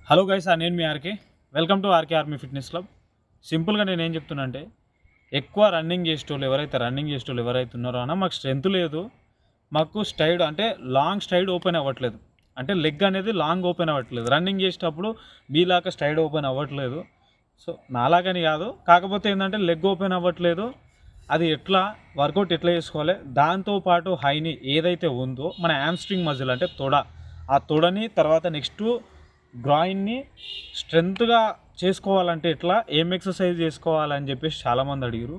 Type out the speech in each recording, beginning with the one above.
Hello guys, నేను మీ RK. Welcome to RK army fitness club. సింపుల్గా నేను ఏం చెప్తున్నా అంటే, ఎక్కువ రన్నింగ్ చేసేటోళ్ళు ఎవరైతే ఉన్నారో అన్న మాకు స్ట్రెంత్ లేదు, మాకు స్ట్రైడ్ అంటే లాంగ్ స్ట్రైడ్ ఓపెన్ అవ్వట్లేదు, అంటే లెగ్ అనేది లాంగ్ ఓపెన్ అవ్వట్లేదు. రన్నింగ్ చేసేటప్పుడు మీలాగా స్ట్రైడ్ ఓపెన్ అవ్వట్లేదు. సో నాలాగని కాదు, కాకపోతే ఏంటంటే లెగ్ ఓపెన్ అవ్వట్లేదు. అది ఎట్లా వర్కౌట్ ఎట్లా చేసుకోవాలి, దాంతోపాటు హైని ఏదైతే ఉందో మన హ్యామ్స్ట్రింగ్ మజిల్ అంటే తొడ, ఆ తొడని తర్వాత నెక్స్ట్ గ్రాయిన్ని స్ట్రెంత్గా చేసుకోవాలంటే ఎట్లా, ఏం ఎక్సర్సైజ్ చేసుకోవాలని చెప్పేసి చాలామంది అడిగారు.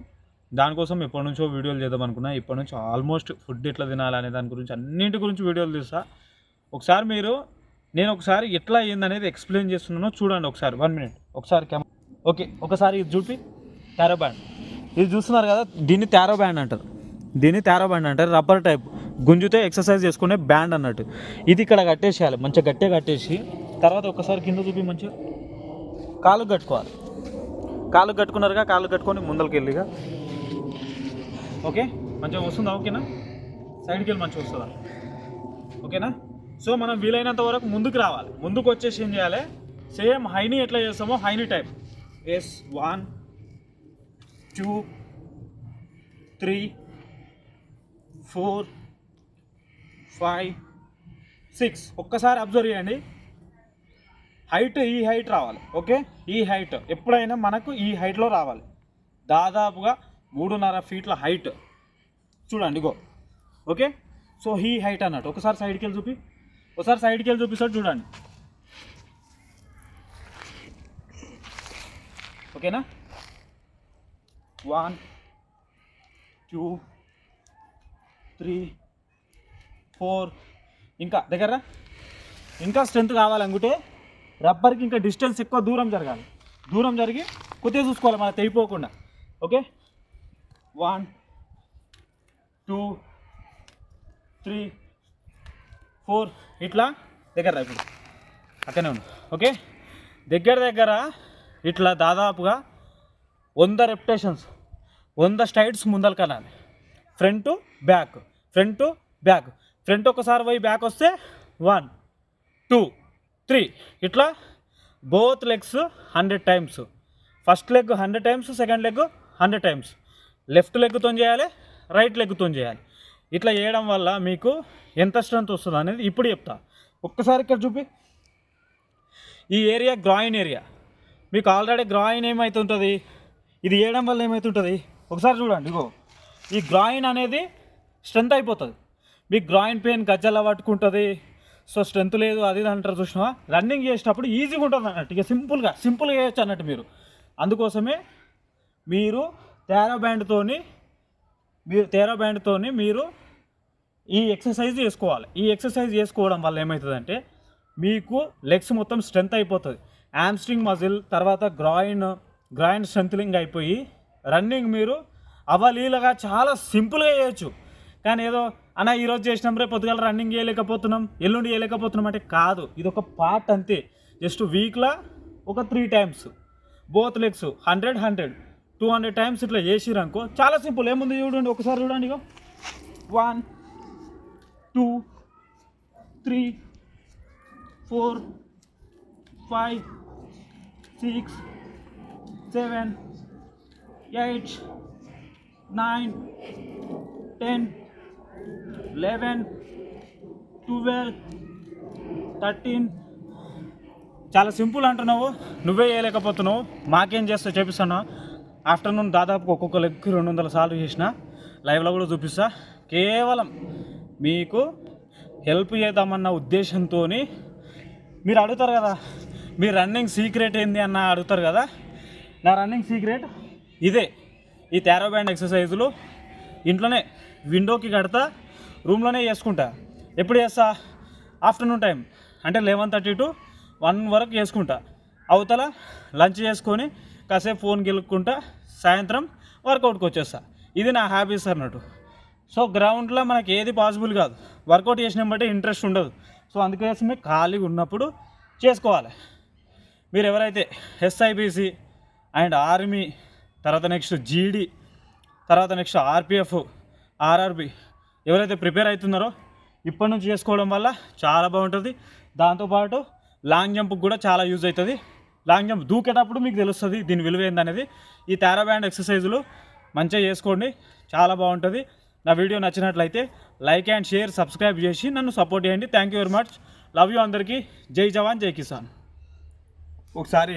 దానికోసం ఎప్పటి నుంచో వీడియోలు చేద్దాం అనుకున్నా. ఇప్పటి నుంచి ఆల్మోస్ట్ ఫుడ్ ఎట్లా తినాలనే దాని గురించి అన్నింటి గురించి వీడియోలు తీస్తా. ఒకసారి నేను ఒకసారి ఎట్లా అయ్యిందనేది ఎక్స్ప్లెయిన్ చేస్తున్నానో చూడండి. ఒకసారి 1 minute ఒకసారి ఓకే. ఒకసారి ఇది చూపి, టారో బ్యాండ్ ఇది చూస్తున్నారు కదా, దీన్ని టారో బ్యాండ్ అంటారు. రబ్బర్ టైప్ గుంజుతే ఎక్సర్సైజ్ చేసుకునే బ్యాండ్ అన్నట్టు. ఇది ఇక్కడ కట్టేసేయాలి, మంచిగా గట్టిగా కట్టేసి తర్వాత ఒకసారి కింద చూపి మంచిగా కాలు కట్టుకోవాలి. కాలు కట్టుకున్నారుగా, కాలు కట్టుకొని ముందరికి వెళ్ళిగా. ఓకే, మంచిగా వస్తుందా? ఓకేనా? సైడ్కి వెళ్ళి మంచిగా వస్తుందా? ఓకేనా? సో మనం వీలైనంత వరకు ముందుకు రావాలి. ముందుకు వచ్చేసి ఏం చేయాలి, సేమ్ హైని ఎట్లా చేస్తామో హైని టైప్. 1 2 3 4 5 6 ఒక్కసారి అబ్జర్వ్ చేయండి. ఈ హైట్ రావాలి. ఓకే, ఈ హైట్ ఎప్పుడైనా మనకు ఈ హైట్లో రావాలి. దాదాపుగా 3.5 feet హైట్ చూడండి. గో. ఓకే, సో ఈ హైట్ అన్నట్టు. ఒకసారి సైడ్కి వెళ్ళి చూపిస్తాడు చూడండి. ఓకేనా? 1 2 3 4 ఇంకా దగ్గర. ఇంకా స్ట్రెంత్ కావాలనుకుంటే రబ్బర్కి ఇంకా డిస్టెన్స్ ఎక్కువ దూరం జరిగి కొద్దిగా చూసుకోవాలి మన తెగిపోకుండా. ఓకే, 1 2 3 4 ఇట్లా దగ్గర ఇప్పుడు అక్కడనే ఉంది. ఓకే, దగ్గర ఇట్లా దాదాపుగా 100 repetitions, 100 స్ట్రైడ్స్ ముందలు కనాలి. Front back. ఫ్రంట్ ఒకసారి పోయి బ్యాక్ వస్తే 1 2 3 ఇట్లా both legs 100 times. First leg 100 times, second leg 100 times. Left లెగ్తో చేయాలి, రైట్ లెగ్తో చేయాలి. ఇట్లా చేయడం వల్ల మీకు ఎంత స్ట్రెంత్ వస్తుంది అనేది ఇప్పుడు చెప్తా. ఒక్కసారి ఇక్కడ చూపి. ఈ ఏరియా గ్రాయిన్ ఏరియా. మీకు ఆల్రెడీ గ్రాయిన్ ఏమవుతుంటుంది, ఇది చేయడం వల్ల ఏమవుతుంటుంది ఒకసారి చూడండి. ఇగో ఈ గ్రాయిన్ అనేది స్ట్రెంత్ అయిపోతుంది. మీకు గ్రాయిన్ పెయిన్ గజ్జలా పట్టుకుంటుంది. సో స్ట్రెంత్ లేదు అది అంటారు చూసినా. రన్నింగ్ చేసేటప్పుడు ఈజీగా ఉంటుంది అన్నట్టు, ఇక సింపుల్గా చేయొచ్చు అన్నట్టు మీరు. అందుకోసమే మీరు టారో బ్యాండ్తోని మీరు ఈ ఎక్సర్సైజ్ చేసుకోవాలి. ఈ ఎక్సర్సైజ్ చేసుకోవడం వల్ల ఏమవుతుందంటే మీకు లెగ్స్ మొత్తం స్ట్రెంత్ అయిపోతుంది. హ్యామ్స్ట్రింగ్ మజిల్ తర్వాత గ్రాయిన్ స్ట్రెంత్లింగ్ అయిపోయి రన్నింగ్ మీరు అవలీలగా చాలా సింపుల్గా చేయొచ్చు. కానీ ఏదో అన్న ఈరోజు చేసినాం, రేపు పొద్దుగాల రన్నింగ్ చేయలేకపోతున్నాం, ఎల్లుండి చేయలేకపోతున్నాం అంటే కాదు. ఇది ఒక పార్ట్ అంతే. జస్ట్ వీక్లో ఒక 3 times బోత్ లెగ్స్ 100 200 times ఇట్లా చేసిరనుకో చాలా సింపుల్. ఏముంది చూడండి, ఒకసారి చూడండి. ఇగో 1 2 3 4 5 6 7 8 9 10 11 12 13. చాలా సింపుల్ అంటున్నావు, నువ్వే చేయలేకపోతున్నావు. మాకేం చేస్తావు చేపిస్తాను. ఆఫ్టర్నూన్ దాదాపు ఒక్కొక్క లెగ్ 200 సార్లు చేసిన, లైవ్లో కూడా చూపిస్తా. కేవలం మీకు హెల్ప్ చేద్దామన్న ఉద్దేశంతో మీరు అడుగుతారు కదా, మీ రన్నింగ్ సీక్రెట్ ఏంది అన్న అడుగుతారు కదా. నా రన్నింగ్ సీక్రెట్ ఇదే. ఈ టారో బ్యాండ్ ఎక్సర్సైజులు ఇంట్లోనే విండోకి కడతా, రూమ్లోనే చేసుకుంటా. ఎప్పుడు చేస్తా? ఆఫ్టర్నూన్ టైం అంటే 11:30 to 1 వరకు చేసుకుంటా. అవతల లంచ్ చేసుకొని కాసేపు ఫోన్ గెలుక్కుంటా, సాయంత్రం వర్కౌట్కి వచ్చేస్తా. ఇది నా హ్యాబీస్ అన్నట్టు. సో గ్రౌండ్లో మనకి ఏది పాసిబుల్ కాదు, వర్కౌట్ చేసిన బట్టి ఇంట్రెస్ట్ ఉండదు. సో అందుకోసమే ఖాళీగా ఉన్నప్పుడు చేసుకోవాలి. మీరు ఎవరైతే ఎస్ఐబిసి అండ్ ఆర్మీ, తర్వాత నెక్స్ట్ జీడీ, తర్వాత నెక్స్ట్ ఆర్పిఎఫ్, ఆర్ఆర్బి ఎవరైతే ప్రిపేర్ అవుతున్నారో ఇప్పటి నుంచి చేసుకోవడం వల్ల చాలా బాగుంటుంది. దాంతోపాటు లాంగ్ జంప్కి కూడా చాలా యూజ్ అవుతుంది. లాంగ్ జంప్ దూకేటప్పుడు మీకు తెలుస్తుంది దీని విలువ ఏందనేది. ఈ థెరాబాండ్ ఎక్సర్సైజులు మంచిగా చేసుకోండి, చాలా బాగుంటుంది. నా వీడియో నచ్చినట్లయితే లైక్ అండ్ షేర్, సబ్స్క్రైబ్ చేసి నన్ను సపోర్ట్ చేయండి. Thank you very much. Love you అందరికీ. జై జవాన్ జై కిసాన్. ఒకసారి